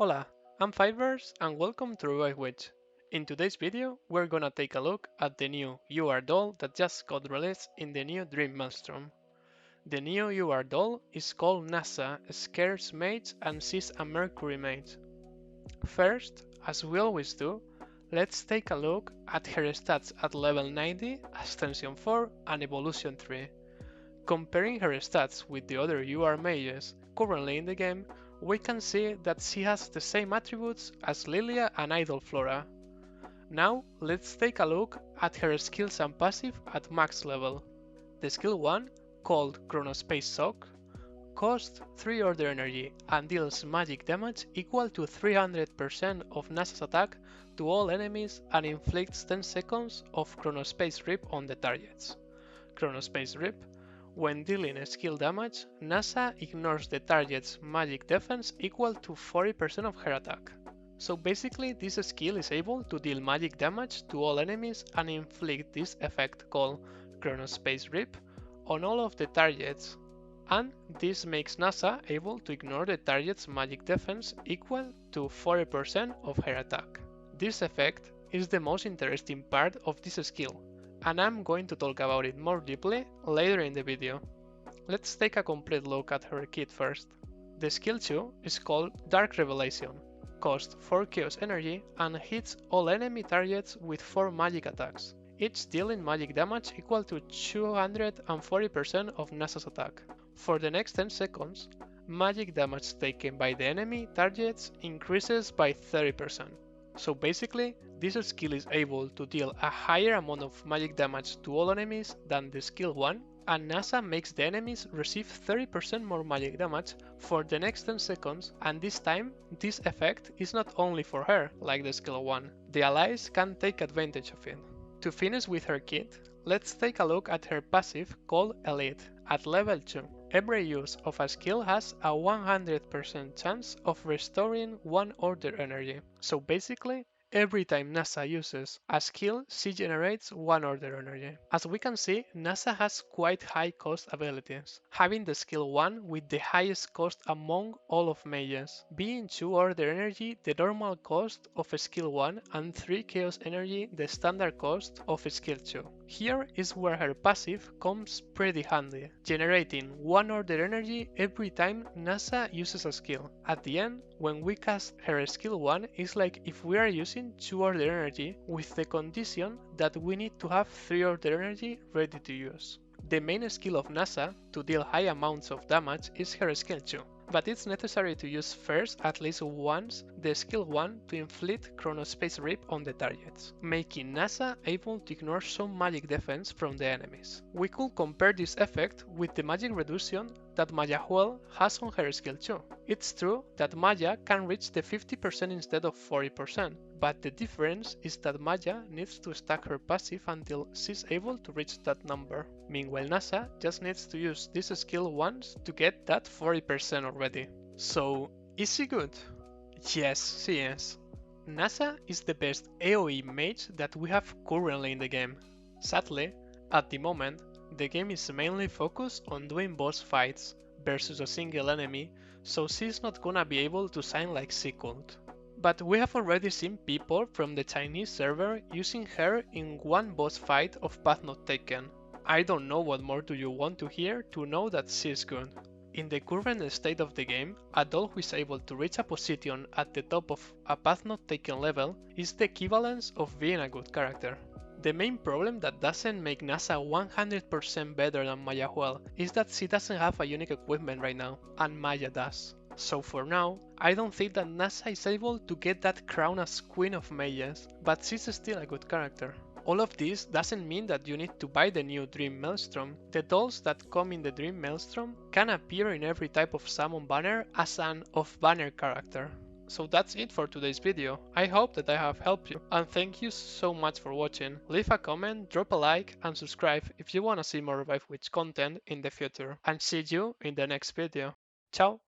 Hola, I'm Fivers and welcome to Revive Witch. In today's video, we're gonna take a look at the new UR doll that just got released in the new Dream Maelstrom. The new UR doll is called NASA Scarce Mage and she's a Mercury Mage. First, as we always do, let's take a look at her stats at level 90, Ascension 4 and Evolution 3. Comparing her stats with the other UR mages currently in the game, we can see that she has the same attributes as Lilia and Idol Flora. Now let's take a look at her skills and passive at max level. The skill 1, called Chronospace Shock, costs 3 order energy and deals magic damage equal to 300% of NASA's attack to all enemies and inflicts 10 seconds of Chronospace Rip on the targets. Chronospace Rip: when dealing skill damage, NASA ignores the target's magic defense equal to 40% of her attack. So basically this skill is able to deal magic damage to all enemies and inflict this effect called Chronospace Rip on all of the targets, and this makes NASA able to ignore the target's magic defense equal to 40% of her attack. This effect is the most interesting part of this skill, and I'm going to talk about it more deeply later in the video. Let's take a complete look at her kit first. The skill 2 is called Dark Revelation, costs 4 chaos energy and hits all enemy targets with 4 magic attacks, each dealing magic damage equal to 240% of NASA's attack. For the next 10 seconds, magic damage taken by the enemy targets increases by 30%. So basically, this skill is able to deal a higher amount of magic damage to all enemies than the skill 1, and NASA makes the enemies receive 30% more magic damage for the next 10 seconds, and this time, this effect is not only for her, like the skill 1, the allies can take advantage of it. To finish with her kit, let's take a look at her passive called Elite at level 2. Every use of a skill has a 100% chance of restoring 1 order energy. So basically, every time NASA uses a skill, she generates 1 order energy. As we can see, NASA has quite high cost abilities, having the skill 1 with the highest cost among all of mages, being 2 order energy the normal cost of skill 1 and 3 chaos energy the standard cost of skill 2. Here is where her passive comes pretty handy, generating 1 order energy every time NASA uses a skill. At the end, when we cast her skill 1, it's like if we are using 2 order energy with the condition that we need to have 3 order energy ready to use. The main skill of NASA to deal high amounts of damage is her skill 2, but it's necessary to use first at least once the skill 1 to inflict Chronospace Rip on the targets, making NASA able to ignore some magic defense from the enemies. We could compare this effect with the magic reduction that Mayahuel has on her skill 2. It's true that Maya can reach the 50% instead of 40%, but the difference is that Maya needs to stack her passive until she's able to reach that number. Meanwhile, NASA just needs to use this skill once to get that 40% already. So, is she good? Yes, she is. NASA is the best AoE mage that we have currently in the game. Sadly, at the moment, the game is mainly focused on doing boss fights versus a single enemy, so she's not gonna be able to shine like she could. But we have already seen people from the Chinese server using her in one boss fight of Path Not Taken. I don't know what more do you want to hear to know that she's good. In the current state of the game, a doll who is able to reach a position at the top of a Path Not Taken level is the equivalence of being a good character. The main problem that doesn't make NASA 100% better than Mayahuel is that she doesn't have a unique equipment right now, and Maya does. So for now, I don't think that NASA is able to get that crown as Queen of Mages, but she's still a good character. All of this doesn't mean that you need to buy the new Dream Maelstrom. The dolls that come in the Dream Maelstrom can appear in every type of summon banner as an off-banner character. So that's it for today's video. I hope that I have helped you, and thank you so much for watching. Leave a comment, drop a like, and subscribe if you wanna see more Revive Witch content in the future. And see you in the next video. Ciao!